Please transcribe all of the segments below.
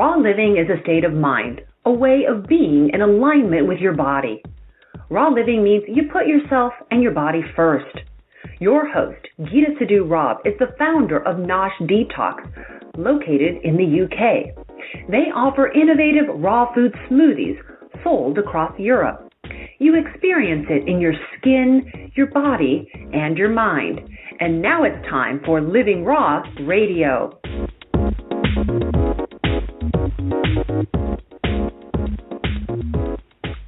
Raw living is a state of mind, a way of being in alignment with your body. Raw living means you put yourself and your body first. Your host, Geeta Sidhu-Robb, is the founder of Nosh Detox, located in the UK. They offer innovative raw food smoothies sold across Europe. You experience it in your skin, your body, and your mind. And now it's time for Living Raw Radio.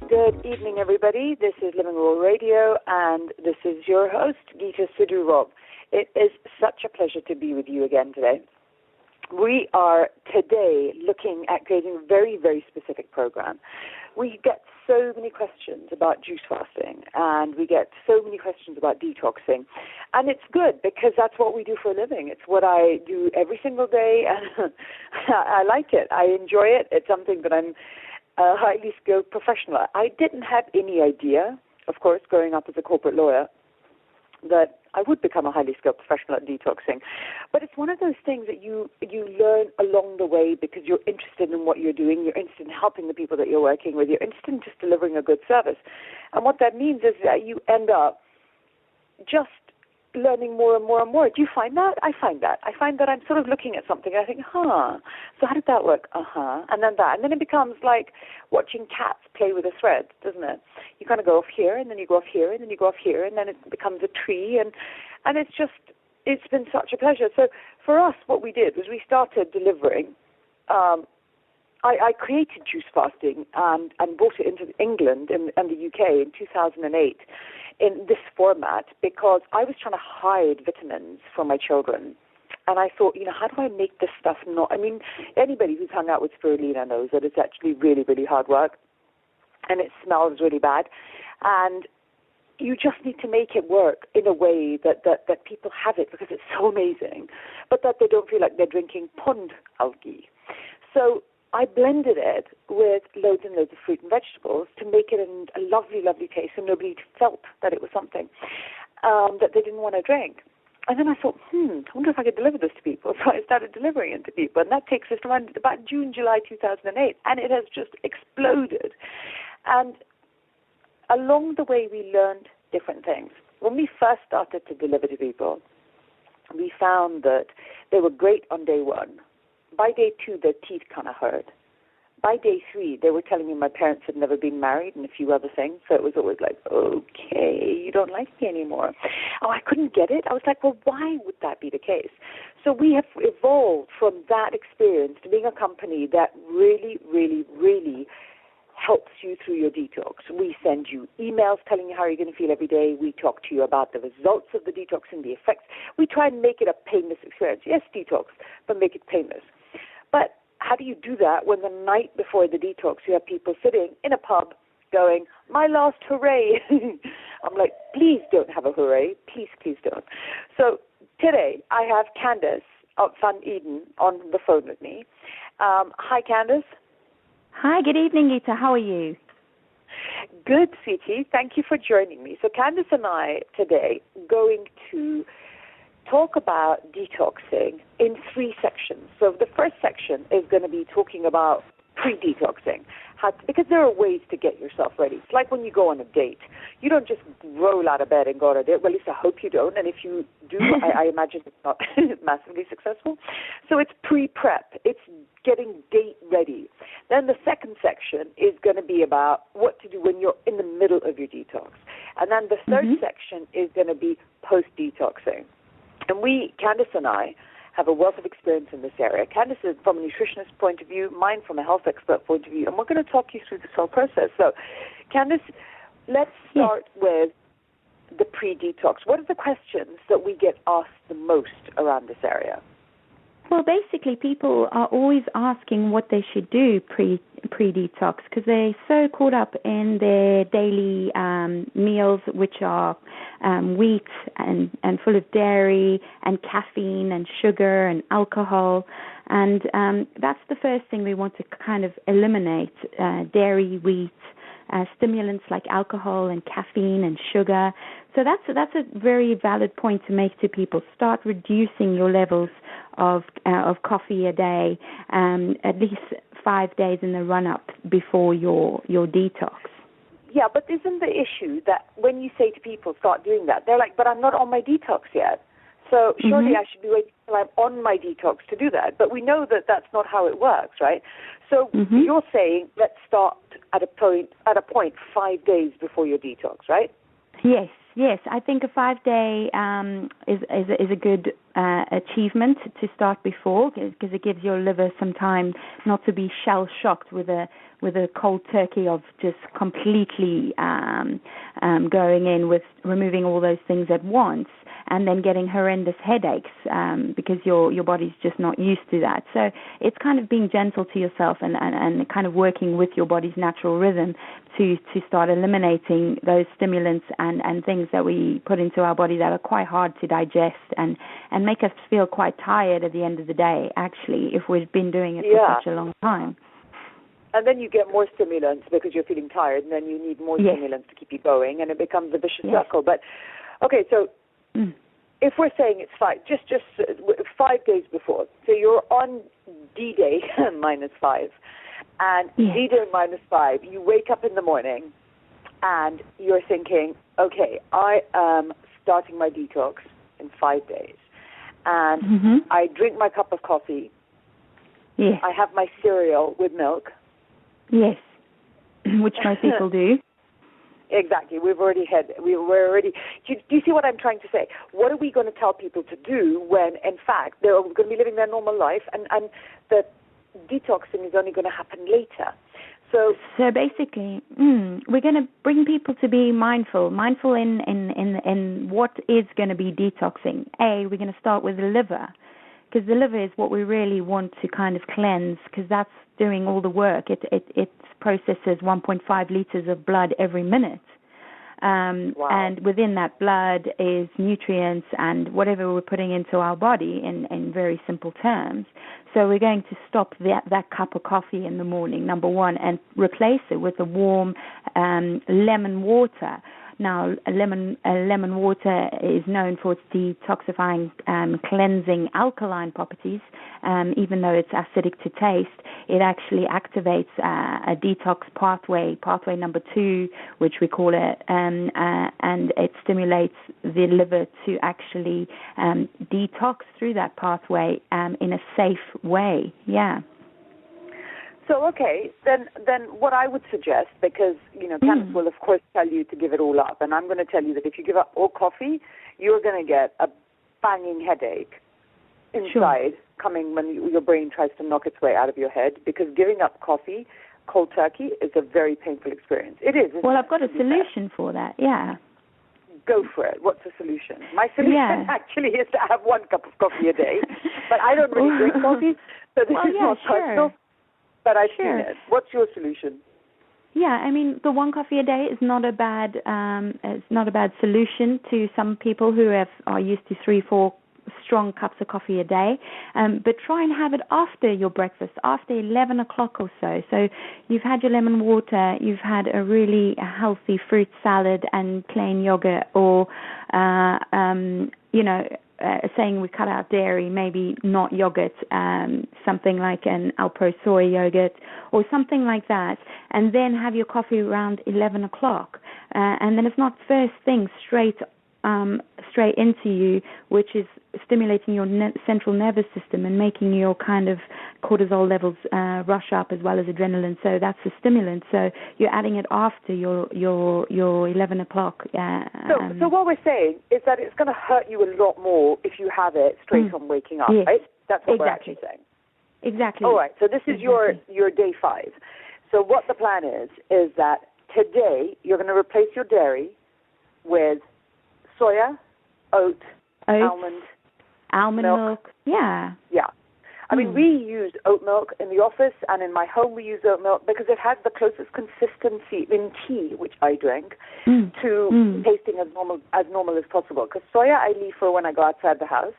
Good evening, everybody. This is Living Raw Radio, and this is your host, Geeta Sidhu-Robb. It is such a pleasure to be with you again today. We are today looking at creating a very, very specific program. We get so many questions about juice fasting, and we get so many questions about detoxing. And it's good because that's what we do for a living. It's what I do every single day, and I like it. I enjoy it. It's something that I'm a highly skilled professional. I didn't have any idea, of course, growing up as a corporate lawyer, that I would become a highly skilled professional at detoxing. But it's one of those things that you learn along the way because you're interested in what you're doing, you're interested in helping the people that you're working with, you're interested in just delivering a good service. And what that means is that you end up just learning more and more and more. Do you find that? I find that. I find that I'm sort of looking at something and I think, so how did that work? And then that. And then it becomes like watching cats play with a thread, doesn't it? You kind of go off here, and then you go off here, and then you go off here, and then it becomes a tree, and it's been such a pleasure. So for us, what we did was we started delivering. I created juice fasting and brought it into England and the UK in 2008 in this format because I was trying to hide vitamins from my children. And I thought, how do I make this stuff not... I mean, anybody who's hung out with spirulina knows that it's actually really, really hard work. And it smells really bad. And you just need to make it work in a way that people have it because it's so amazing, but that they don't feel like they're drinking pond algae. So I blended it with loads and loads of fruit and vegetables to make it a lovely, lovely taste, and nobody felt that it was something that they didn't want to drink. And then I thought, I wonder if I could deliver this to people. So I started delivering it to people, and that takes us around about June, July 2008, and it has just exploded. And along the way, we learned different things. When we first started to deliver to people, we found that they were great on day one. By day 2, their teeth kind of hurt. By day 3, they were telling me my parents had never been married and a few other things. So it was always like, okay, you don't like me anymore. Oh, I couldn't get it. I was like, well, why would that be the case? So we have evolved from that experience to being a company that really, really, really helps you through your detox. We send you emails telling you how you're going to feel every day. We talk to you about the results of the detox and the effects. We try and make it a painless experience. Yes, detox, but make it painless. But how do you do that when the night before the detox you have people sitting in a pub going, my last hooray? I'm like, please don't have a hooray. Please, please don't. So today I have Candace of Van Eden on the phone with me. Hi, Candace. Hi, good evening, Geeta. How are you? Good, sweetie. Thank you for joining me. So Candace and I today going to talk about detoxing in 3 sections. So the first section is going to be talking about pre-detoxing, because there are ways to get yourself ready. It's like when you go on a date. You don't just roll out of bed and go on a date. Well, at least I hope you don't. And if you do, I imagine it's not massively successful. So it's pre-prep. It's getting date ready. Then the second section is going to be about what to do when you're in the middle of your detox. And then the third section is going to be post-detoxing. And Candace and I, have a wealth of experience in this area. Candace is from a nutritionist point of view, mine from a health expert point of view, and we're going to talk you through this whole process. So, Candace, let's start with the pre-detox. What are the questions that we get asked the most around this area? Well, basically, people are always asking what they should do pre-detox because they're so caught up in their daily meals, which are wheat and full of dairy and caffeine and sugar and alcohol. And that's the first thing we want to kind of eliminate, dairy, wheat, stimulants like alcohol and caffeine and sugar. So that's a very valid point to make to people. Start reducing your levels of coffee a day, at least 5 days in the run-up before your detox. Yeah, but isn't the issue that when you say to people, start doing that, they're like, but I'm not on my detox yet. So surely I should be waiting until I'm on my detox to do that. But we know that that's not how it works, right? So you're saying let's start at a point 5 days before your detox, right? Yes. I think a 5-day is a good achievement to start before, because it gives your liver some time not to be shell shocked with a cold turkey of just completely going in with removing all those things at once, and then getting horrendous headaches because your body's just not used to that. So it's kind of being gentle to yourself and kind of working with your body's natural rhythm to start eliminating those stimulants and things that we put into our body that are quite hard to digest and make us feel quite tired at the end of the day, actually, if we've been doing it for such a long time. And then you get more stimulants because you're feeling tired, and then you need more stimulants to keep you going, and it becomes a vicious circle. But, okay, so if we're saying it's just 5 days before, so you're on D-Day -5, and D-Day -5, you wake up in the morning, and you're thinking, okay, I am starting my detox in 5 days, and I drink my cup of coffee, I have my cereal with milk. Yes, which most people do. Exactly. We're already. Do you see what I'm trying to say? What are we going to tell people to do when, in fact, they're going to be living their normal life, and the detoxing is only going to happen later? So basically, we're going to bring people to be mindful in what is going to be detoxing. We're going to start with the liver, because the liver is what we really want to kind of cleanse, because that's doing all the work. It processes 1.5 liters of blood every minute. And within that blood is nutrients and whatever we're putting into our body in very simple terms. So we're going to stop that cup of coffee in the morning, number one, and replace it with a warm lemon water. Now, lemon water is known for its detoxifying, cleansing, alkaline properties. Even though it's acidic to taste, it actually activates a detox pathway number 2, which we call it, and it stimulates the liver to actually detox through that pathway in a safe way. Yeah. So, okay, then what I would suggest, because, chemists will, of course, tell you to give it all up, and I'm going to tell you that if you give up all coffee, you're going to get a banging headache inside coming when your brain tries to knock its way out of your head, because giving up coffee, cold turkey, is a very painful experience. It is. Well, I've got a solution for that, yeah. Go for it. What's the solution? My solution actually is to have 1 cup of coffee a day, but I don't really drink coffee, so this is not personal. But I've seen it. What's your solution? Yeah, I mean, the 1 coffee a day is not a bad solution to some people who are used to 3-4 strong cups of coffee a day. But try and have it after your breakfast, after 11 o'clock or so. So you've had your lemon water, you've had a really healthy fruit salad and plain yogurt, or saying we cut out dairy, maybe not yogurt, something like an Alpro soy yogurt or something like that, and then have your coffee around 11 o'clock. And then it's not first thing straight into you, which is stimulating your central nervous system and making your kind of cortisol levels rush up, as well as adrenaline. So that's a stimulant. So you're adding it after your 11 o'clock. So what we're saying is that it's going to hurt you a lot more if you have it straight on waking up, right? That's what we're actually saying. Exactly. All right. So this is your day 5. So what the plan is that today you're going to replace your dairy with soya, oats, almond milk. Yeah. I mean, we use oat milk in the office, and in my home we use oat milk because it has the closest consistency in tea, which I drink, to tasting as normal as possible. Because soya I leave for when I go outside the house.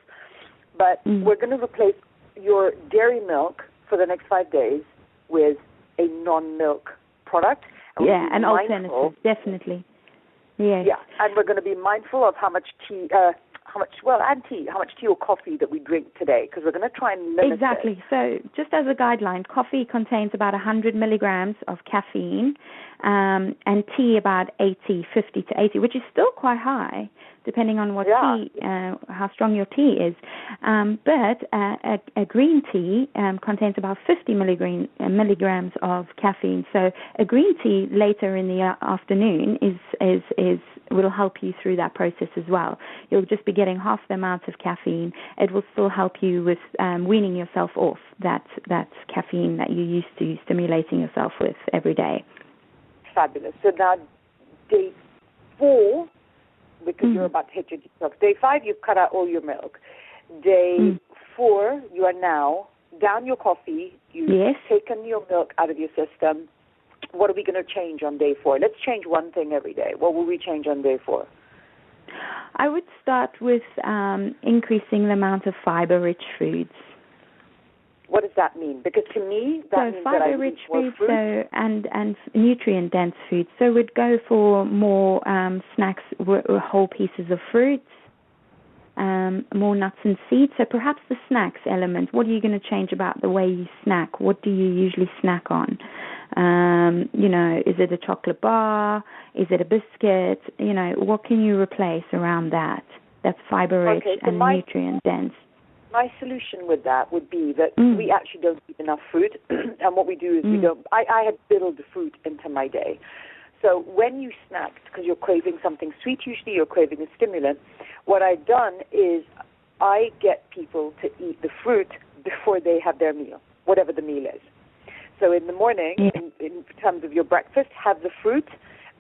But we're going to replace your dairy milk for the next 5 days with a non-milk product. And an alternative, definitely. Yes. Yeah, and we're going to be mindful of how much and tea, how much tea or coffee that we drink today, because we're going to try and limit Exactly. So just as a guideline, coffee contains about 100 milligrams of caffeine, and tea about 50 to 80, which is still quite high, depending on what tea, how strong your tea is. But a green tea contains about 50 milligrams of caffeine. So a green tea later in the afternoon will help you through that process as well. You'll just be getting half the amount of caffeine. It will still help you with weaning yourself off that caffeine that you're used to stimulating yourself with every day. Fabulous. So now, day 4, because you're about to hit your detox. Day 5, you've cut out all your milk. Day 4, you are now down your coffee. You've taken your milk out of your system. What are we going to change on day 4? Let's change one thing every day. What will we change on day 4? I would start with increasing the amount of fiber-rich foods. What does that mean? Because to me, that means that I eat more fruit. And nutrient-dense foods. So we'd go for more snacks, whole pieces of fruits, more nuts and seeds. So perhaps the snacks element. What are you going to change about the way you snack? What do you usually snack on? Is it a chocolate bar? Is it a biscuit? What can you replace around that? That's fiber-rich and nutrient-dense. My solution with that would be that we actually don't eat enough fruit, and what we do is we don't. I had built fruit into my day. So when you snack, because you're craving something sweet, usually you're craving a stimulant, what I've done is I get people to eat the fruit before they have their meal, whatever the meal is. So in the morning, in terms of your breakfast, have the fruit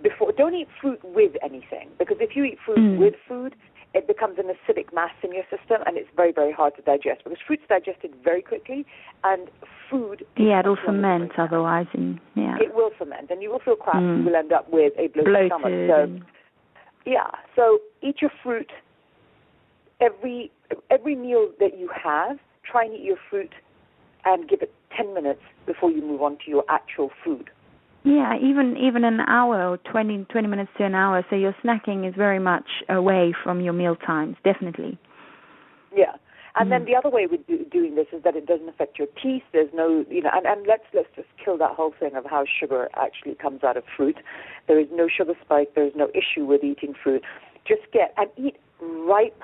before. Don't eat fruit with anything, because if you eat fruit with food, it becomes an acidic mass in your system, and it's very, very hard to digest, because fruit's digested very quickly, and food... it'll ferment otherwise. It will ferment, and you will feel crap. You will end up with a bloated stomach. So eat your fruit. Every meal that you have, try and eat your fruit and give it 10 minutes before you move on to your actual food. Yeah, even an hour or 20 minutes to an hour. So your snacking is very much away from your meal times, definitely. Yeah. And then the other way with doing this is that it doesn't affect your teeth. There's no, and let's just kill that whole thing of how sugar actually comes out of fruit. There is no sugar spike. There is no issue with eating fruit. Just eat ripe,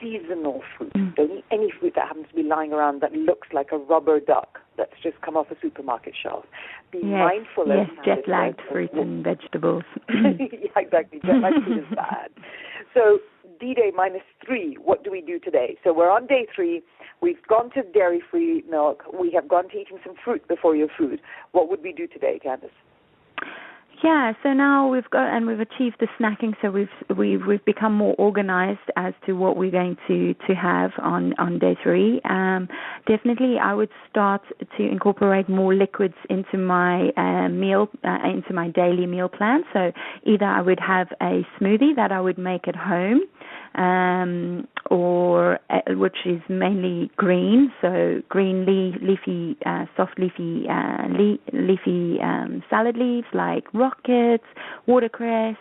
seasonal fruit. Don't eat any fruit that happens to be lying around that looks like a rubber duck that's just come off a supermarket shelf. Be mindful of jet-lagged fruit and vegetables. Exactly. Jet-lagged fruit is bad. So D-Day -3, what do we do today? So we're on day 3. We've gone to dairy-free milk. We have gone to eating some fruit before your food. What would we do today, Candice? Yeah, so now we've achieved the snacking, so we've become more organized as to what we're going to have on day 3. Definitely, I would start to incorporate more liquids into my into my daily meal plan. So either I would have a smoothie that I would make at home, or which is mainly green, so green leafy, soft leafy salad leaves like rockets, watercress,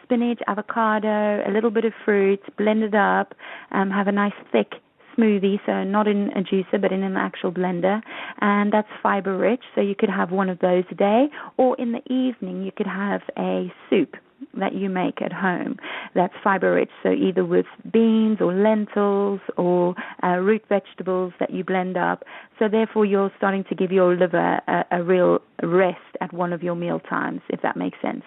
spinach, avocado, a little bit of fruit, blend it up, have a nice thick smoothie, so not in a juicer but in an actual blender, and that's fiber rich, so you could have one of those a day, or in the evening you could have a soup that you make at home that's fiber rich, so either with beans or lentils or root vegetables that you blend up, so therefore you're starting to give your liver a real rest at one of your meal times, if that makes sense.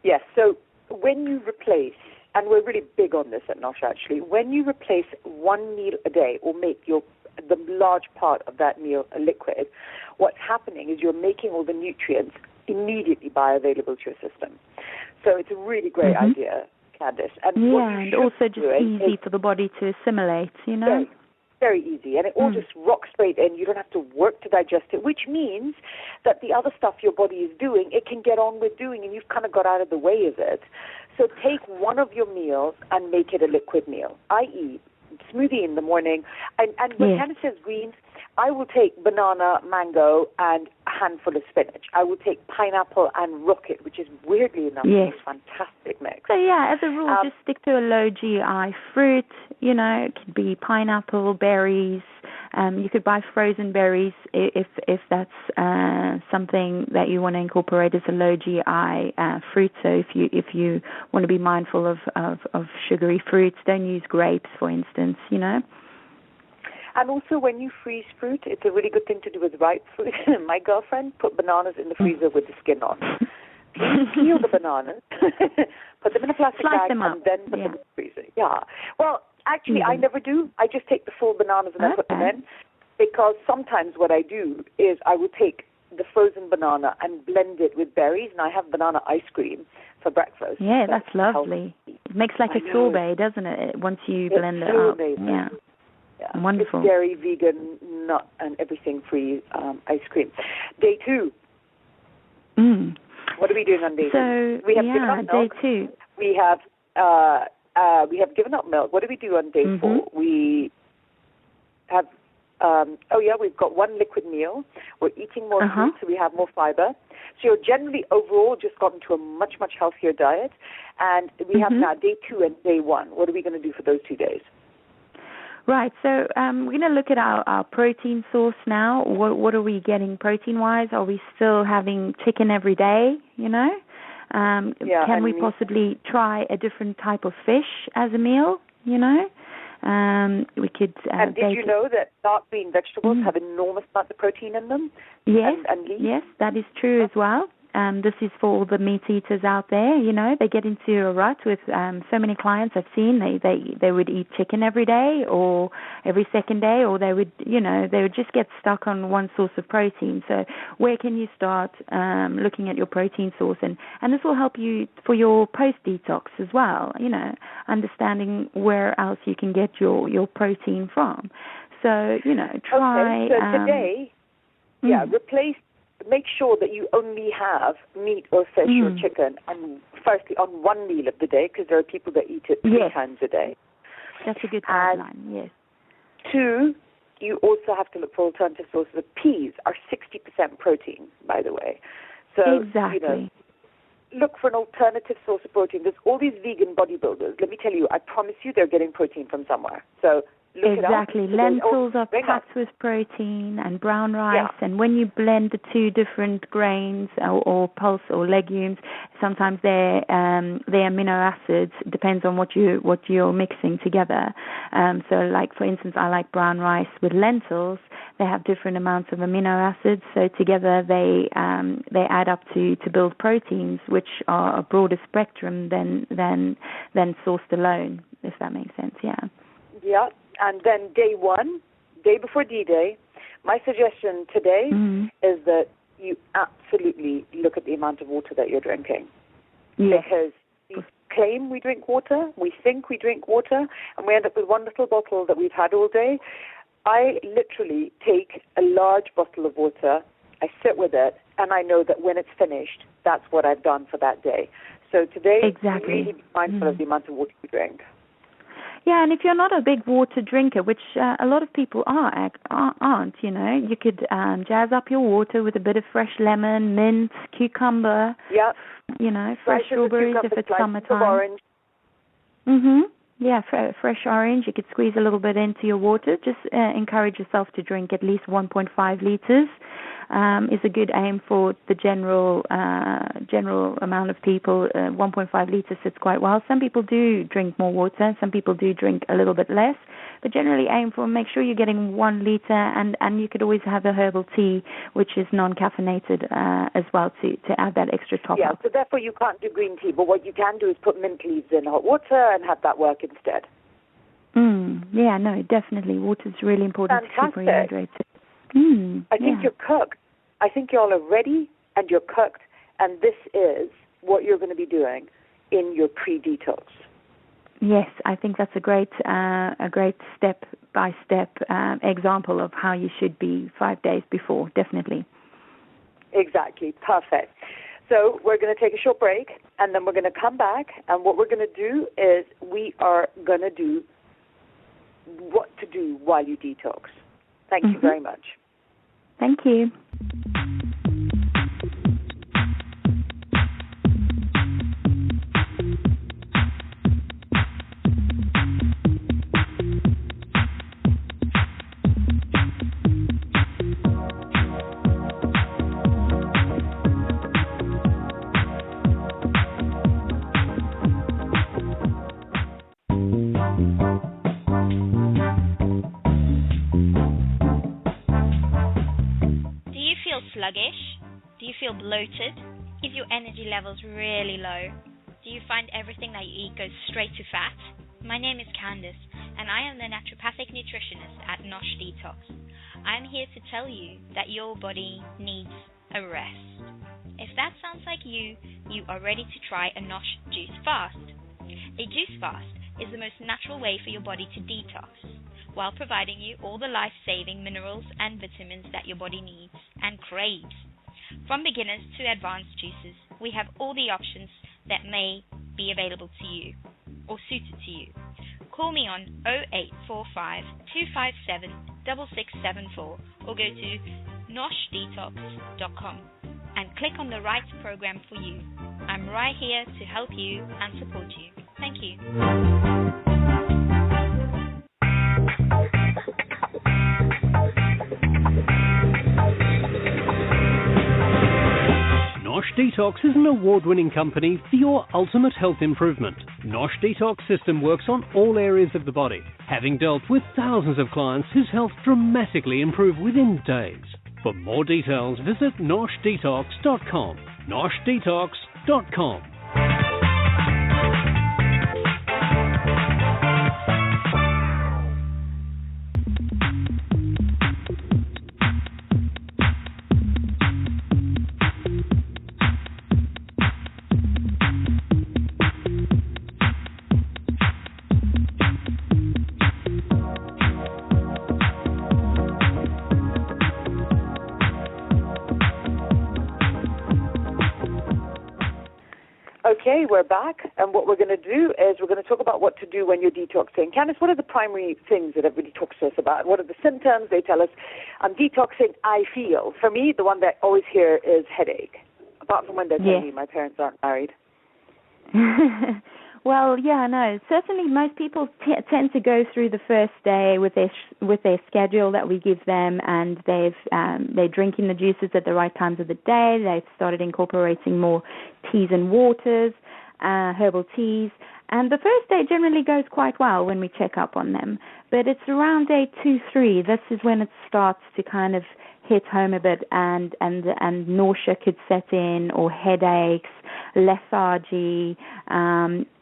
Yes, so when you replace, and we're really big on this at Nosh actually, when you replace one meal a day or make the large part of that meal a liquid, what's happening is you're making all the nutrients immediately bioavailable to your system. So it's a really great idea, Candice. And also just easy for the body to assimilate, Very, very easy. And it all just rocks straight in. You don't have to work to digest it, which means that the other stuff your body is doing, it can get on with doing, and you've kind of got out of the way of it. So take one of your meals and make it a liquid meal, i.e., smoothie in the morning. And when Candice says greens, I will take banana, mango, and a handful of spinach. I will take pineapple and rocket, which is weirdly enough the most fantastic mix. So as a rule, just stick to a low GI fruit. It could be pineapple, berries. You could buy frozen berries if that's something that you want to incorporate as a low GI fruit. So if you want to be mindful of sugary fruits, don't use grapes, for instance. And also, when you freeze fruit, it's a really good thing to do with ripe fruit. My girlfriend put bananas in the freezer with the skin on. Please peel the bananas, put them in a plastic bag, and then put them in the freezer. Yeah. Well, actually, I never do. I just take the full bananas and I put them in, because sometimes what I do is I will take the frozen banana and blend it with berries, and I have banana ice cream for breakfast. Yeah, that's lovely. It makes like a sorbet, doesn't it? Once you blend it up. Amazing. Yeah. Yeah. Wonderful. It's dairy, vegan, nut, and everything-free ice cream. Day 2. What are we doing on day 2? We have given up milk. Day 2. We have given up milk. What do we do on day 4? We have we've got one liquid meal. We're eating more fruit, so we have more fiber. So you're generally overall just gotten to a much, much healthier diet. And we have now day 2 and day 1. What are we going to do for those 2 days? Right, so we're going to look at our protein source now. What are we getting protein-wise? Are we still having chicken every day, Can we possibly try a different type of fish as a meal, We could. And did you know that dark green vegetables have enormous amount of protein in them? Yes, and leaves? Yes, that is true as well. This is for all the meat eaters out there. They get into a rut with so many clients I've seen. They would eat chicken every day or every second day, or they would just get stuck on one source of protein. So where can you start looking at your protein source? And this will help you for your post-detox as well, understanding where else you can get your protein from. So, try... Okay, so today, make sure that you only have meat or fish or chicken, and firstly on one meal of the day, because there are people that eat it 3 times a day. That's a good guideline, yes. 2, you also have to look for alternative sources. The peas are 60% protein, by the way. So, exactly. Look for an alternative source of protein. There's all these vegan bodybuilders. Let me tell you, I promise you they're getting protein from somewhere. So look exactly. it up. Lentils are packed with protein, and brown rice. Yeah. And when you blend the 2 different grains or pulse or legumes, sometimes their amino acids depends on what you're mixing together. So, like for instance, I like brown rice with lentils. They have different amounts of amino acids, so together they add up to build proteins, which are a broader spectrum than sourced alone. If that makes sense, yeah. Yeah. And then day 1, day before D-Day, my suggestion today is that you absolutely look at the amount of water that you're drinking. Yes. Because we claim we drink water, we think we drink water, and we end up with one little bottle that we've had all day. I literally take a large bottle of water, I sit with it, and I know that when it's finished, that's what I've done for that day. So today, really be mindful of the amount of water you drink. Yeah, and if you're not a big water drinker, which a lot of people aren't, you could jazz up your water with a bit of fresh lemon, mint, cucumber, fresh strawberries if it's summertime. Orange. Yeah, fresh orange. You could squeeze a little bit into your water. Just encourage yourself to drink at least 1.5 liters. Is a good aim for the general amount of people. 1.5 liters sits quite well. Some people do drink more water. Some people do drink a little bit less. But generally aim for, make sure you're getting 1 liter, and you could always have a herbal tea, which is non-caffeinated as well, to add that extra top up. Yeah, so therefore you can't do green tea, but what you can do is put mint leaves in hot water and have that work instead. Yeah, no, definitely. Water is really important to keep rehydrated. I think you're cooked. I think you all are ready and you're cooked, and this is what you're going to be doing in your pre-detox. Yes, I think that's a great step-by-step example of how you should be 5 days before, definitely. Exactly, perfect. So we're going to take a short break, and then we're going to come back, and what we're going to do is we are going to do what to do while you detox. Thank you very much. Thank you. Sluggish? Do you feel bloated? Is your energy levels really low? Do you find everything that you eat goes straight to fat? My name is Candice, and I am the naturopathic nutritionist at Nosh Detox. I am here to tell you that your body needs a rest. If that sounds like you are ready to try a Nosh juice fast. A juice fast is the most natural way for your body to detox, while providing you all the life-saving minerals and vitamins that your body needs and craves. From beginners to advanced juices, we have all the options that may be available to you or suited to you. Call me on 0845 257 6674 or go to noshdetox.com and click on the right program for you. I'm right here to help you and support you. Thank you. Nosh Detox is an award-winning company for your ultimate health improvement. Nosh Detox system works on all areas of the body, having dealt with thousands of clients whose health dramatically improved within days. For more details, visit noshdetox.com. noshdetox.com. Okay, we're back, and what we're going to do is we're going to talk about what to do when you're detoxing. Candice, what are the primary things that everybody talks to us about? What are the symptoms? They tell us, I'm detoxing, I feel. For me, the one that I always hear is headache, apart from when they're telling me my parents aren't married. Well, yeah, no. Certainly, most people tend to go through the first day with their schedule that we give them, and they're drinking the juices at the right times of the day. They've started incorporating more teas and waters, herbal teas, and the first day generally goes quite well when we check up on them. But it's around day 2-3. This is when it starts to kind of hit home a bit, and nausea could set in, or headaches, lethargy,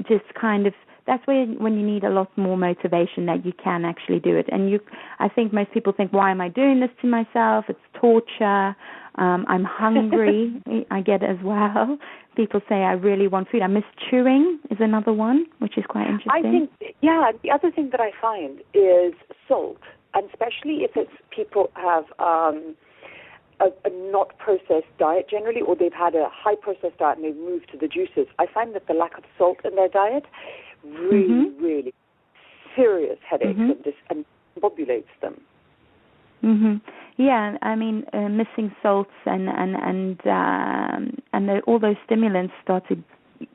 just kind of, that's when you need a lot more motivation that you can actually do it. And I think most people think, why am I doing this to myself? It's torture. I'm hungry. I get it as well. People say, I really want food. I miss chewing is another one, which is quite interesting. I think, the other thing that I find is salt, and especially if it's people have a not processed diet generally, or they've had a high processed diet and they've moved to the juices. I find that the lack of salt in their diet really serious headaches and discombobulates them. Yeah, I mean, missing salts and all those stimulants start to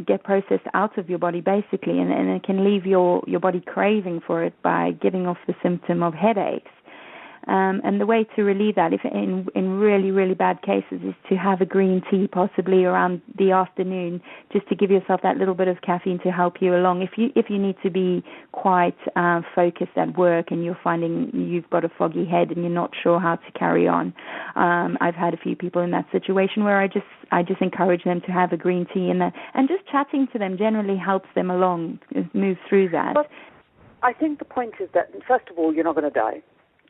get processed out of your body, basically, and it can leave your body craving for it by giving off the symptom of headaches. And the way to relieve that, if in really, really bad cases, is to have a green tea possibly around the afternoon, just to give yourself that little bit of caffeine to help you along. If you need to be quite focused at work and you're finding you've got a foggy head and you're not sure how to carry on, I've had a few people in that situation where I just encourage them to have a green tea, and just chatting to them generally helps them along, move through that. But I think the point is that, first of all, you're not going to die.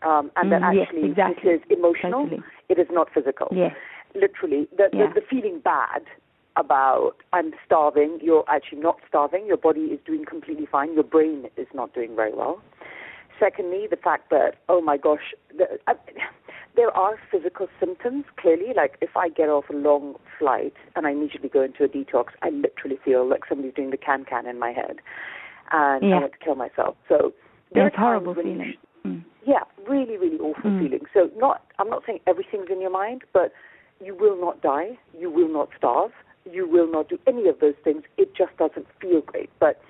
And that actually it is emotional. Totally. It is not physical. Yes. Literally, the feeling bad about I'm starving, you're actually not starving. Your body is doing completely fine. Your brain is not doing very well. Secondly, the fact that, oh my gosh, there are physical symptoms, clearly. Like if I get off a long flight and I immediately go into a detox, I literally feel like somebody's doing the can in my head. And I want to kill myself. So it's horrible feeling. really, really awful feeling. So I'm not saying everything's in your mind, but you will not die, you will not starve, you will not do any of those things. It just doesn't feel great. But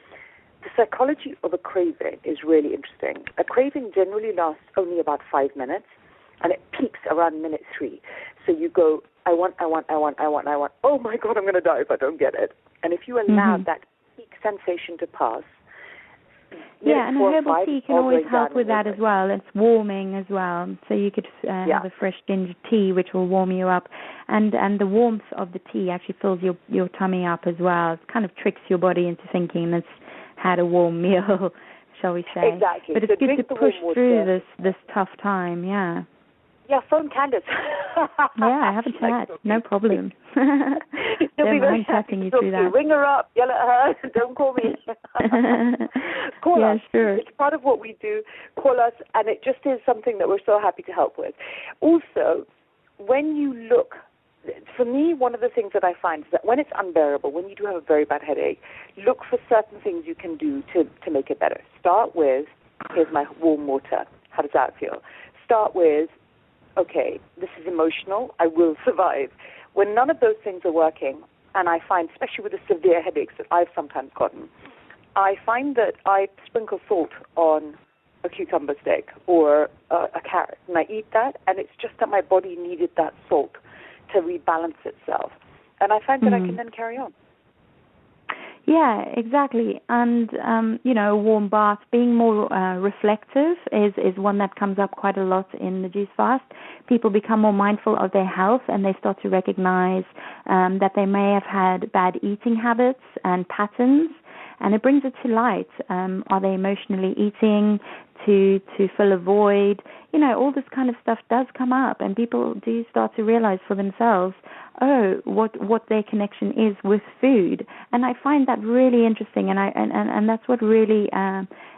the psychology of a craving is really interesting. A craving generally lasts only about 5 minutes, and it peaks around minute 3. So you go, I want. Oh my God, I'm going to die if I don't get it. And if you allow that peak sensation to pass, and a herbal tea can always help with that as well. It's warming as well. So you could have a fresh ginger tea, which will warm you up. And the warmth of the tea actually fills your tummy up as well. It kind of tricks your body into thinking it's had a warm meal, shall we say. Exactly. But it's good to push through this tough time, Yeah, phone Candace. I have a chat. No problem. She'll be very happy you through that. Ring her up, yell at her, don't call me. Call us. Sure. It's part of what we do. Call us, and it just is something that we're so happy to help with. Also, when you look, for me, one of the things that I find is that when it's unbearable, when you do have a very bad headache, look for certain things you can do to make it better. Start with, here's my warm water. How does that feel? Start with, okay, this is emotional, I will survive. When none of those things are working, and I find, especially with the severe headaches that I've sometimes gotten, I find that I sprinkle salt on a cucumber stick or a carrot, and I eat that, and it's just that my body needed that salt to rebalance itself. And I find that I can then carry on. Yeah, exactly. And, a warm bath, being more reflective is one that comes up quite a lot in the juice fast. People become more mindful of their health, and they start to recognize that they may have had bad eating habits and patterns, and it brings it to light. Are they emotionally eating to fill a void? All this kind of stuff does come up, and people do start to realize for themselves, what their connection is with food. And I find that really interesting, and that's what really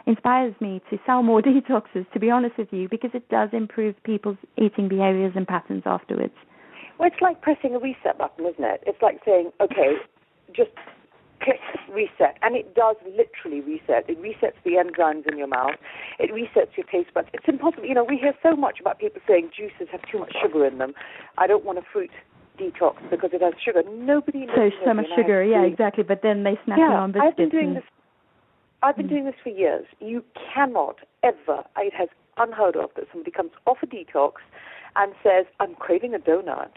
inspires me to sell more detoxes, to be honest with you, because it does improve people's eating behaviors and patterns afterwards. Well, it's like pressing a reset button, isn't it? It's like saying, okay, just click reset, and it does literally reset. It resets the enzymes in your mouth. It resets your taste buds. It's impossible. We hear so much about people saying juices have too much sugar in them. I don't want a fruit detox because it has sugar. Nobody knows. So much sugar, exactly. But then they snack on biscuits. I've been doing this for years. You cannot ever, it has unheard of that somebody comes off a detox and says, I'm craving a donut.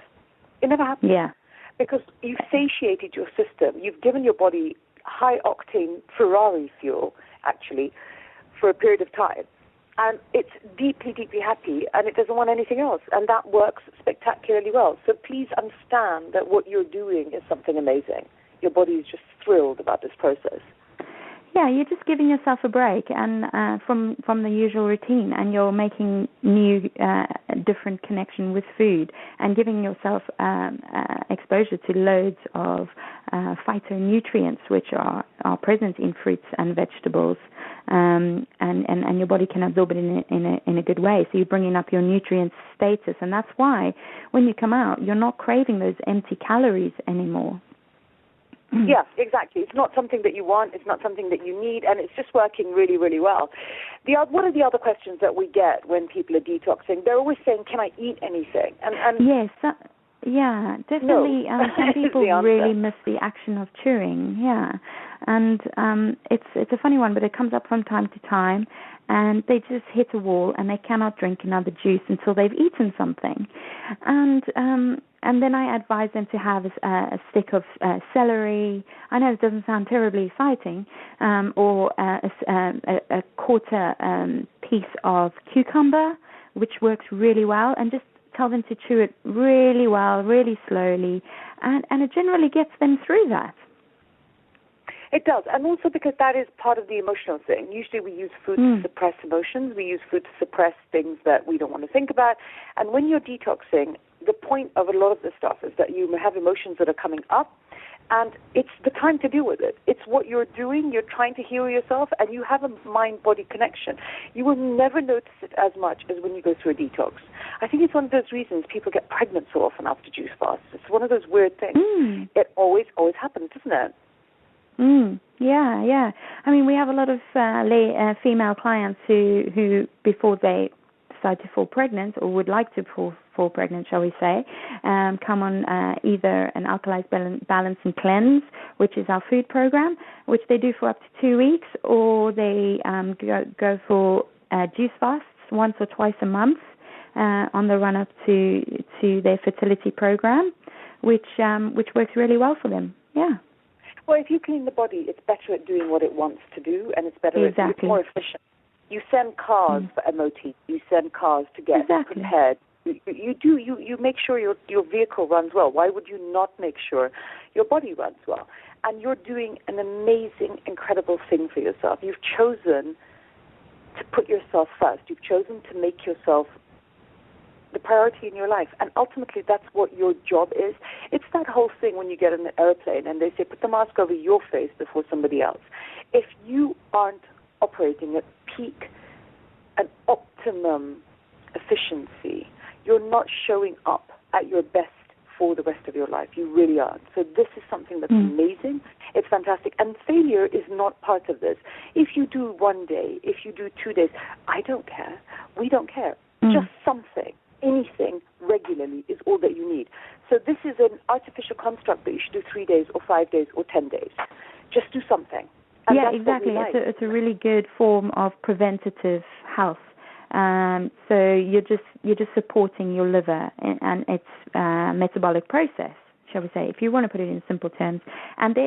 It never happens. Yeah. Because you've satiated your system. You've given your body high-octane Ferrari fuel, actually, for a period of time. And it's deeply, deeply happy, and it doesn't want anything else. And that works spectacularly well. So please understand that what you're doing is something amazing. Your body is just thrilled about this process. Yeah, you're just giving yourself a break and from the usual routine, and you're making new, different connection with food and giving yourself exposure to loads of phytonutrients which are present in fruits and vegetables, and your body can absorb it in a good way. So you're bringing up your nutrient status, and that's why when you come out, you're not craving those empty calories anymore. Yeah, exactly. It's not something that you want. It's not something that you need, and it's just working really, really well. What are the other questions that we get when people are detoxing? They're always saying, can I eat anything? And yes, yeah, definitely. No. Some people really miss the action of chewing, and it's a funny one, but it comes up from time to time, and they just hit a wall, and they cannot drink another juice until they've eaten something, and then I advise them to have a stick of celery. I know it doesn't sound terribly exciting, or a quarter piece of cucumber, which works really well, and just tell them to chew it really well, really slowly, and it generally gets them through that. It does, and also because that is part of the emotional thing. Usually we use food to suppress emotions. We use food to suppress things that we don't want to think about. And when you're detoxing, the point of a lot of this stuff is that you have emotions that are coming up, and it's the time to deal with it. It's what you're doing. You're trying to heal yourself, and you have a mind-body connection. You will never notice it as much as when you go through a detox. I think it's one of those reasons people get pregnant so often after juice fasts. It's one of those weird things. It always happens, doesn't it? Yeah. I mean, we have a lot of female clients who before they decide to fall pregnant or would like to fall pregnant, shall we say, come on either an alkalized balance and cleanse, which is our food program, which they do for up to 2 weeks, or they go for juice fasts once or twice a month on the run up to their fertility program, which works really well for them. Yeah. Well, if you clean the body, it's better at doing what it wants to do, and it's better. It's more efficient. You send cars for MOT. You send cars to get prepared. You make sure your vehicle runs well. Why would you not make sure your body runs well? And you're doing an amazing, incredible thing for yourself. You've chosen to put yourself first. You've chosen to make yourself the priority in your life. And ultimately, that's what your job is. It's that whole thing when you get on an airplane and they say, put the mask over your face before somebody else. If you aren't operating at peak and optimum efficiency, you're not showing up at your best for the rest of your life. You really aren't. So this is something that's amazing. It's fantastic. And failure is not part of this. If you do 1 day, if you do 2 days, I don't care. We don't care. Just something. Anything regularly is all that you need. So this is an artificial construct that you should do 3 days or 5 days or 10 days. Just do something. And yeah, exactly. It's a really good form of preventative health. So you're just supporting your liver and its metabolic process, shall we say, if you want to put it in simple terms. And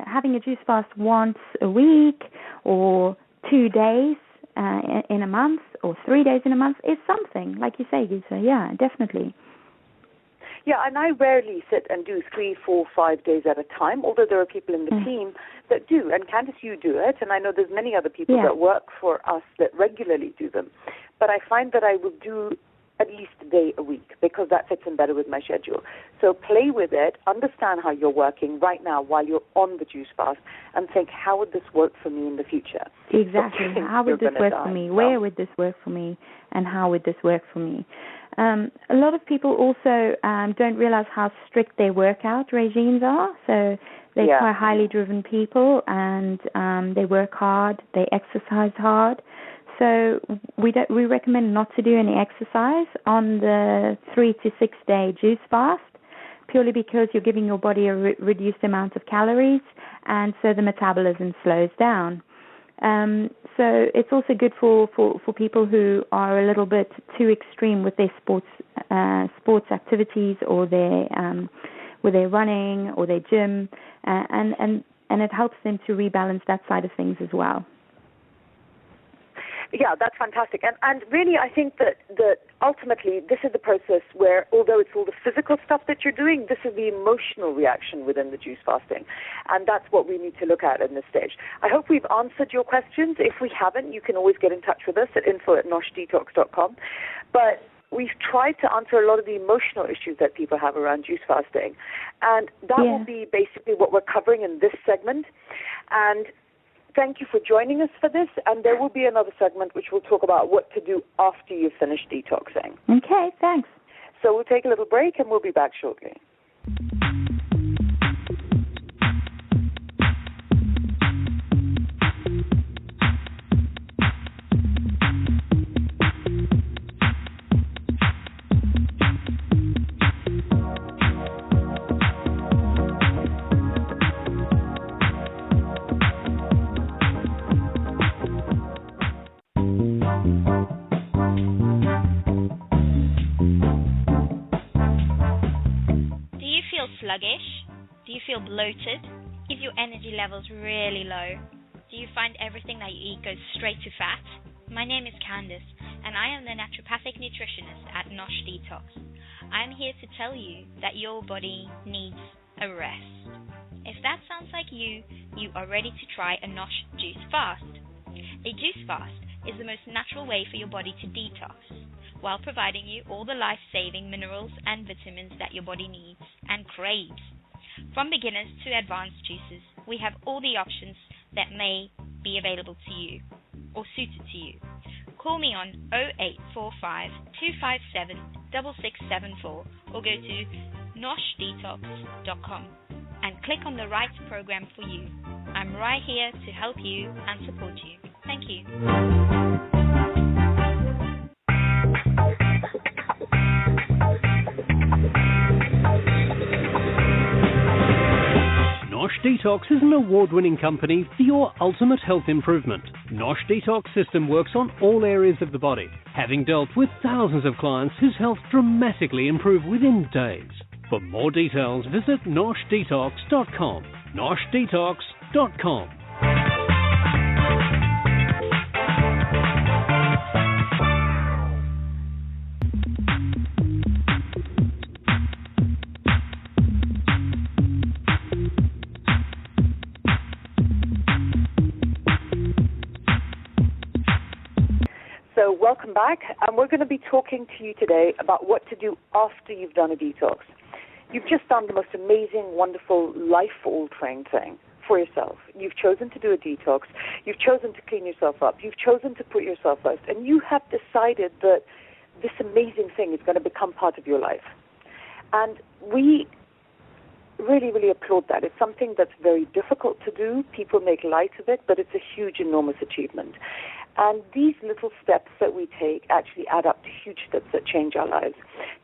having a juice fast once a week or 2 days in a month or 3 days in a month is something, like you say, Geeta. Yeah, definitely. Yeah, and I rarely sit and do 3, 4, 5 days at a time, although there are people in the team that do. And Candice, you do it, and I know there's many other people that work for us that regularly do them. But I find that I will do at least a day a week because that fits in better with my schedule. So play with it, understand how you're working right now while you're on the juice fast, and think, how would this work for me in the future? Exactly. How would this work for me? Where would this work for me? And how would this work for me? A lot of people also don't realize how strict their workout regimes are. So they're quite highly driven people, and they work hard, they exercise hard. So we recommend not to do any exercise on the 3 to 6 day juice fast, purely because you're giving your body a reduced amount of calories, and so the metabolism slows down. So it's also good for people who are a little bit too extreme with their sports activities, or with their running or their gym, and it helps them to rebalance that side of things as well. Yeah, that's fantastic. And really, I think that ultimately this is the process where, although it's all the physical stuff that you're doing, this is the emotional reaction within the juice fasting. And that's what we need to look at in this stage. I hope we've answered your questions. If we haven't, you can always get in touch with us at info@noshdetox.com. But we've tried to answer a lot of the emotional issues that people have around juice fasting. And that will be basically what we're covering in this segment. And thank you for joining us for this, and there will be another segment which will talk about what to do after you finish detoxing. Okay, thanks. So we'll take a little break, and we'll be back shortly. Sluggish? Do you feel bloated? Is your energy levels really low? Do you find everything that you eat goes straight to fat? My name is Candice, and I am the naturopathic nutritionist at Nosh Detox. I am here to tell you that your body needs a rest. If that sounds like you are ready to try a Nosh juice fast. A juice fast is the most natural way for your body to detox, while providing you all the life-saving minerals and vitamins that your body needs and craves. From beginners to advanced juices, we have all the options that may be available to you or suited to you. Call me on 0845 257 6674 or go to noshdetox.com and click on the right program for you. I'm right here to help you and support you. Thank you. Detox is an award-winning company for your ultimate health improvement. Nosh Detox system works on all areas of the body, having dealt with thousands of clients whose health dramatically improved within days. For more details, visit noshdetox.com. noshdetox.com. So welcome back, and we're going to be talking to you today about what to do after you've done a detox. You've just done the most amazing, wonderful, life-altering thing for yourself. You've chosen to do a detox. You've chosen to clean yourself up. You've chosen to put yourself first, and you have decided that this amazing thing is going to become part of your life. And we really, really applaud that. It's something that's very difficult to do. People make light of it, but it's a huge, enormous achievement. And these little steps that we take actually add up to huge steps that change our lives.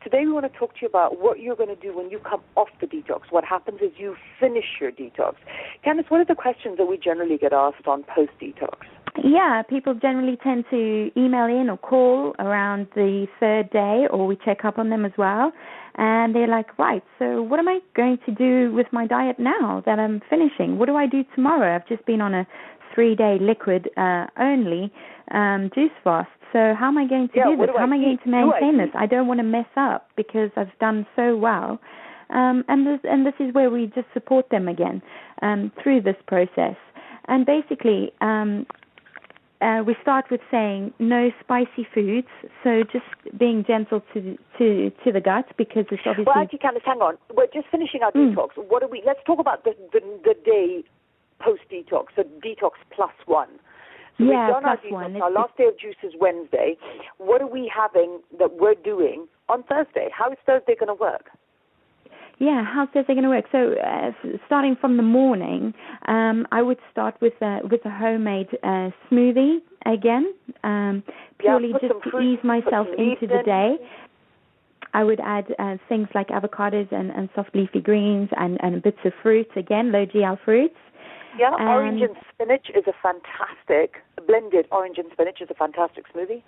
Today we want to talk to you about what you're going to do when you come off the detox. What happens is you finish your detox. Candice, what are the questions that we generally get asked on post-detox? Yeah, people generally tend to email in or call around the third day, or we check up on them as well. And they're like, right, so what am I going to do with my diet now that I'm finishing? What do I do tomorrow? I've just been on a 3-day liquid only juice fast. So how am I going to do this? How am I going to maintain this? I don't want to mess up because I've done so well. And this is where we just support them again through this process. And basically, we start with saying no spicy foods. So just being gentle to the gut, because it's obviously. Well, actually, Candice, hang on. We're just finishing our detox. What are we? Let's talk about the day post-detox, so detox plus one. So we've done our detox. Our last day of juice is Wednesday. What are we having that we're doing on Thursday? How is Thursday going to work? Yeah, how's Thursday going to work? So starting from the morning, I would start with a homemade smoothie again, purely just to ease myself into the day. I would add things like avocados and soft leafy greens and bits of fruits, again, low GL fruits. Yeah, orange and spinach is a fantastic, blended orange and spinach is a fantastic smoothie.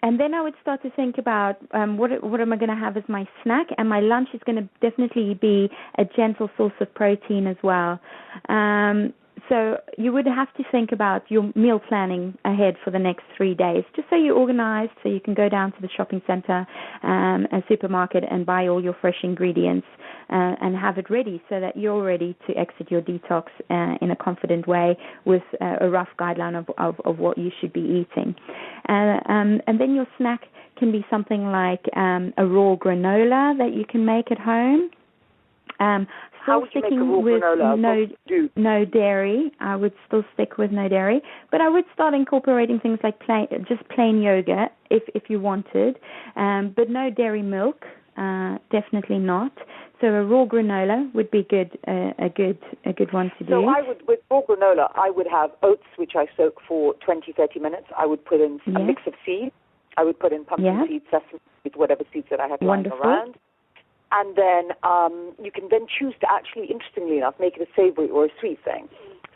And then I would start to think about what am I going to have as my snack, and my lunch is going to definitely be a gentle source of protein as well. So you would have to think about your meal planning ahead for the next 3 days, just so you're organized, so you can go down to the shopping center, a supermarket, and buy all your fresh ingredients and have it ready so that you're ready to exit your detox in a confident way with a rough guideline of what you should be eating. And then your snack can be something like a raw granola that you can make at home. How would you make a raw granola? No dairy. I would still stick with no dairy, but I would start incorporating things like plain yogurt if you wanted, but no dairy milk. Definitely not. So a raw granola would be a good one to do. So with raw granola, I would have oats, which I soak for 20-30 minutes. I would put in a mix of seeds. I would put in pumpkin seeds, sesame seeds, whatever seeds that I have lying around. And then you can then choose to actually, interestingly enough, make it a savory or a sweet thing.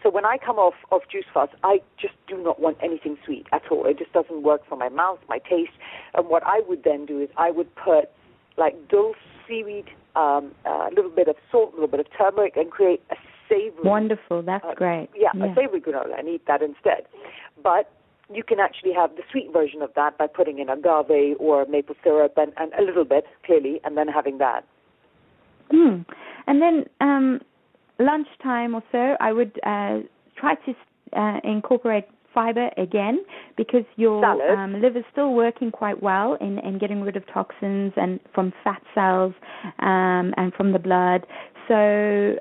So when I come off juice fast, I just do not want anything sweet at all. It just doesn't work for my mouth, my taste. And what I would then do is I would put like dulse seaweed, a little bit of salt, a little bit of turmeric, and create a savory. Wonderful, that's great. Yeah, a savory granola, and eat that instead. But you can actually have the sweet version of that by putting in agave or maple syrup and a little bit, clearly, and then having that. And then lunchtime or so, I would try to incorporate fiber again, because your liver is still working quite well in getting rid of toxins and from fat cells and from the blood. So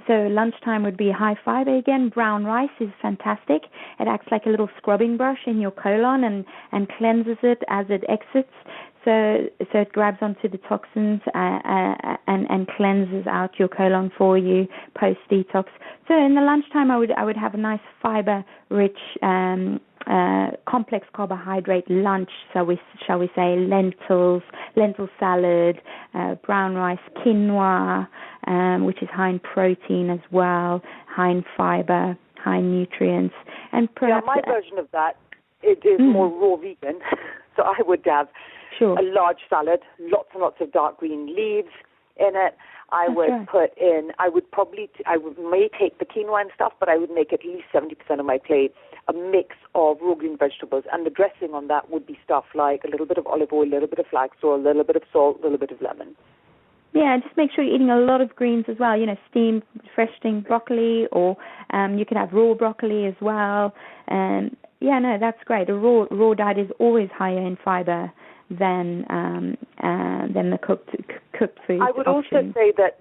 lunchtime would be high fiber again. Brown rice is fantastic. It acts like a little scrubbing brush in your colon and cleanses it as it exits. So it grabs onto the toxins and cleanses out your colon for you post detox. So in the lunchtime, I would have a nice fiber-rich complex carbohydrate lunch, shall we say, lentil salad, brown rice, quinoa, which is high in protein as well, high in fiber, high in nutrients, and perhaps my version of that it is more raw vegan. So I would have a large salad, lots and lots of dark green leaves in it. I may take the quinoa and stuff, but I would make at least 70% of my plate a mix of raw green vegetables, and the dressing on that would be stuff like a little bit of olive oil, a little bit of flax oil, a little bit of salt, a little bit of lemon. Yeah, just make sure you're eating a lot of greens as well. Steamed, fresh steamed broccoli, or you can have raw broccoli as well. That's great. A raw diet is always higher in fiber than the cooked food. I would also say that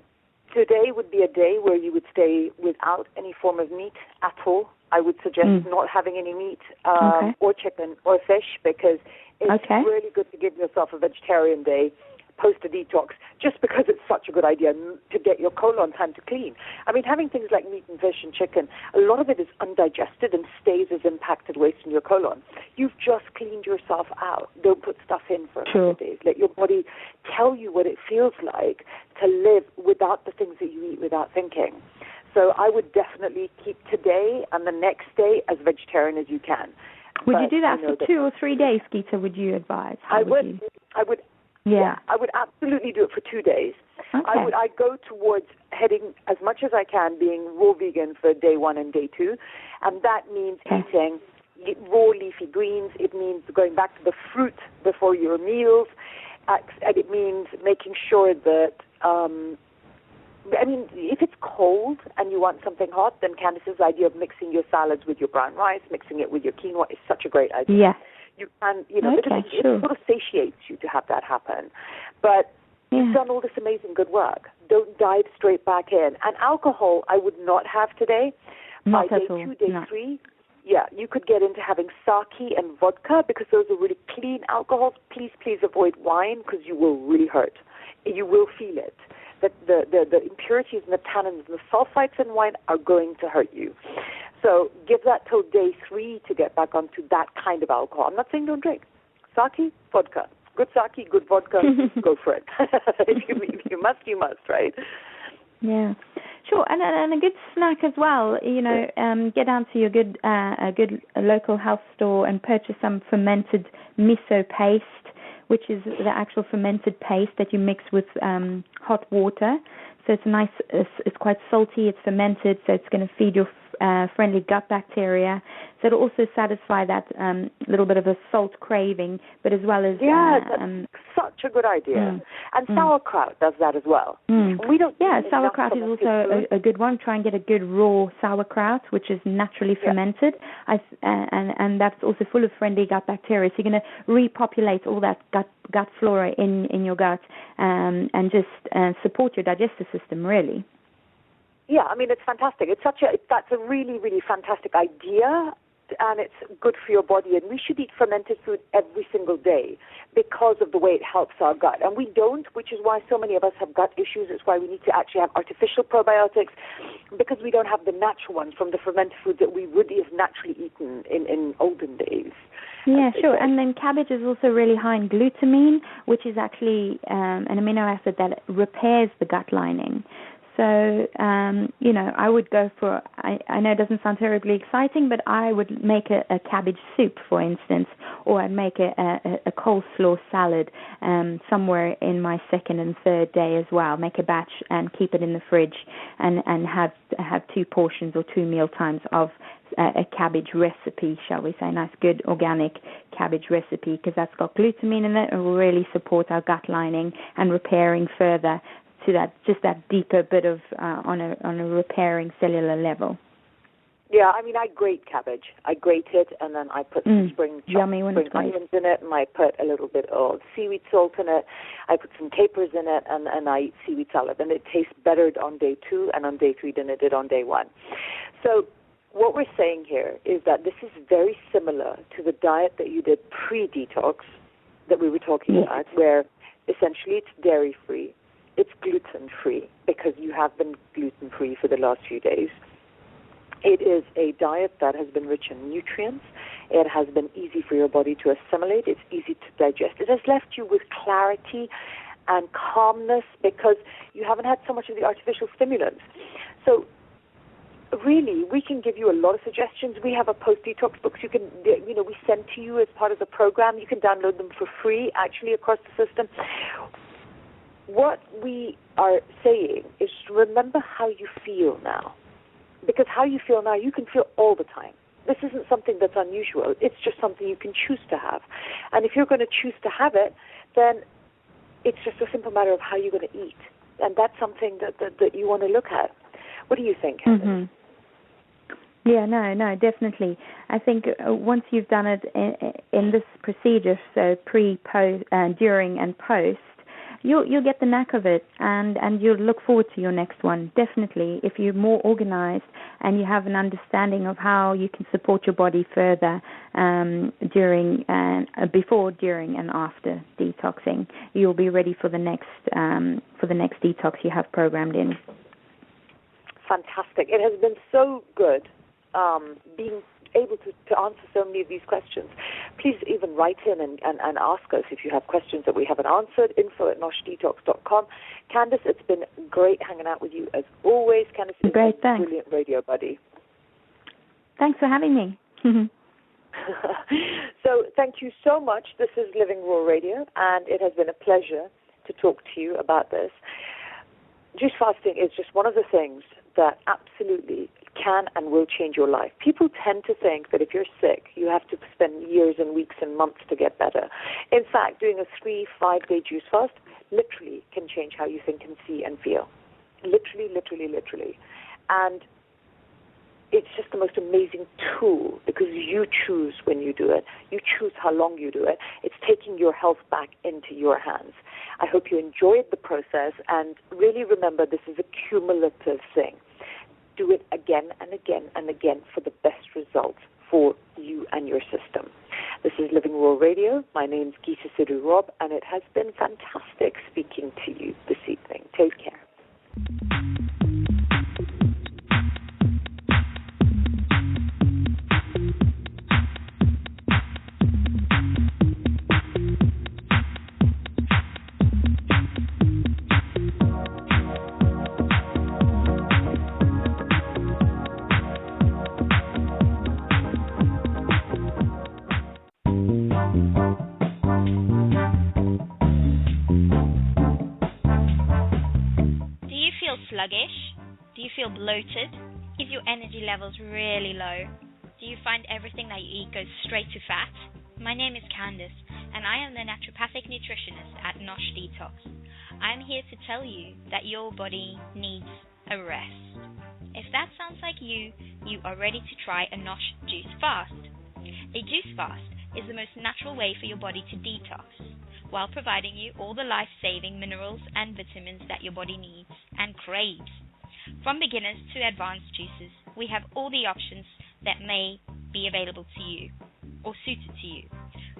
today would be a day where you would stay without any form of meat at all. I would suggest not having any meat or chicken or fish, because it's really good to give yourself a vegetarian day post a detox, just because it's such a good idea to get your colon time to clean. I mean, having things like meat and fish and chicken, a lot of it is undigested and stays as impacted waste in your colon. You've just cleaned yourself out. Don't put stuff in for a couple of days. Let your body tell you what it feels like to live without the things that you eat without thinking. So I would definitely keep today and the next day as vegetarian as you can. Would you do that for 2 or 3 days, Geeta, would you advise? I would. Yeah, I would absolutely do it for 2 days. Okay. I go towards heading as much as I can being raw vegan for day 1 and day 2, and that means eating raw leafy greens. It means going back to the fruit before your meals, and it means making sure that if it's cold and you want something hot, then Candice's idea of mixing your salads with your brown rice, mixing it with your quinoa is such a great idea. Yeah. You can, it sort of satiates you to have that happen. But you've done all this amazing good work. Don't dive straight back in. And alcohol, I would not have today. Not by day 2, day 3, you could get into having sake and vodka, because those are really clean alcohols. Please avoid wine, because you will really hurt. You will feel it. That the impurities and the tannins and the sulfites in wine are going to hurt you. So give that till day 3 to get back onto that kind of alcohol. I'm not saying don't drink. Sake, vodka. Good sake, good vodka, go for it. If you must, you must, right? Yeah, sure. And a good snack as well. Get down to your good local health store and purchase some fermented miso paste, which is the actual fermented paste that you mix with hot water. So it's quite salty, it's fermented, so it's going to feed your friendly gut bacteria. So it'll also satisfy that little bit of a salt craving, but as well as... that's such a good idea. And sauerkraut does that as well. We don't sauerkraut is also a good one. Try and get a good raw sauerkraut, which is naturally fermented. And that's also full of friendly gut bacteria. So you're going to repopulate all that gut flora in your gut and just support your digestive system, really. Yeah, it's fantastic. That's a really, really fantastic idea, and it's good for your body. And we should eat fermented food every single day because of the way it helps our gut. And we don't, which is why so many of us have gut issues. It's why we need to actually have artificial probiotics, because we don't have the natural ones from the fermented foods that we would have naturally eaten in olden days. Yeah, sure. And then cabbage is also really high in glutamine, which is actually an amino acid that repairs the gut lining. So, I would go for, I know it doesn't sound terribly exciting, but I would make a cabbage soup, for instance, or I'd make a coleslaw salad somewhere in my second and third day as well. Make a batch and keep it in the fridge and have 2 portions or 2 meal times of a cabbage recipe, shall we say, nice, good, organic cabbage recipe, because that's got glutamine in it and will really support our gut lining and repairing further to that deeper bit of on a repairing cellular level. Yeah, I grate cabbage. I grate it, and then I put some spring onions in it, and I put a little bit of seaweed salt in it. I put some capers in it, and I eat seaweed salad, and it tastes better on day 2 and on day 3 than it did on day 1. So what we're saying here is that this is very similar to the diet that you did pre-detox that we were talking about, where essentially it's dairy-free. It's gluten-free, because you have been gluten-free for the last few days. It is a diet that has been rich in nutrients. It has been easy for your body to assimilate. It's easy to digest. It has left you with clarity and calmness because you haven't had so much of the artificial stimulants. So really, we can give you a lot of suggestions. We have a post-detox books we send to you as part of the program. You can download them for free, actually, across the system. What we are saying is remember how you feel now. Because how you feel now, you can feel all the time. This isn't something that's unusual. It's just something you can choose to have. And if you're going to choose to have it, then it's just a simple matter of how you're going to eat. And that's something that you want to look at. What do you think, Candice? Mm-hmm. Yeah, no, definitely. I think once you've done it in this procedure, so pre, post, during and post, you'll get the knack of it, and you'll look forward to your next one. Definitely, if you're more organized and you have an understanding of how you can support your body further before, during, and after detoxing, you'll be ready for the next detox you have programmed in. Fantastic! It has been so good being able to answer so many of these questions. Please even write in and ask us if you have questions that we haven't answered. info@noshdetox.com. Candice, it's been great hanging out with you as always. Candice is a brilliant radio buddy. Thanks for having me. So thank you so much. This is Living Raw Radio, and it has been a pleasure to talk to you about this. Juice fasting is just one of the things that absolutely can and will change your life. People tend to think that if you're sick, you have to spend years and weeks and months to get better. In fact, doing a 3-5-day juice fast literally can change how you think and see and feel. Literally. And it's just the most amazing tool because you choose when you do it. You choose how long you do it. It's taking your health back into your hands. I hope you enjoyed the process, and really remember this is a cumulative thing. Do it again and again and again for the best results for you and your system. This is Living Raw Radio. My name's Geeta Sidhu-Robb, and it has been fantastic speaking to you this evening. Take care. Sluggish? Do you feel bloated? Is your energy levels really low? Do you find everything that you eat goes straight to fat? My name is Candice, and I am the naturopathic nutritionist at Nosh Detox. I am here to tell you that your body needs a rest. If that sounds like you are ready to try a Nosh juice fast. A juice fast is the most natural way for your body to detox, while providing you all the life-saving minerals and vitamins that your body needs and craves. From beginners to advanced juices, we have all the options that may be available to you or suited to you.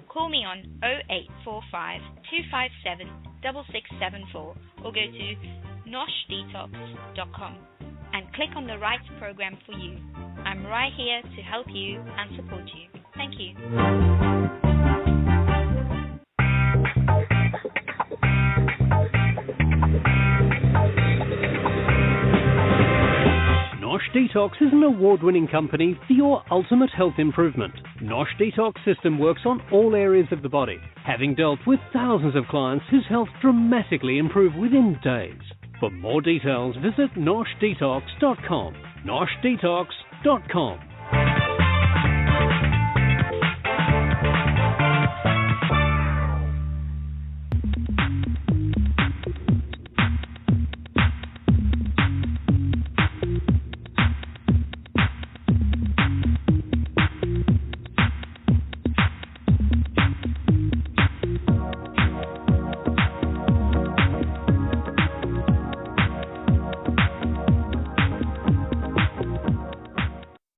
Call me on 0845 257 6674 or go to noshdetox.com and click on the right program for you. I'm right here to help you and support you. Thank you. Nosh Detox is an award-winning company for your ultimate health improvement. Nosh Detox system works on all areas of the body, having dealt with thousands of clients whose health dramatically improved within days. For more details, visit noshdetox.com. noshdetox.com.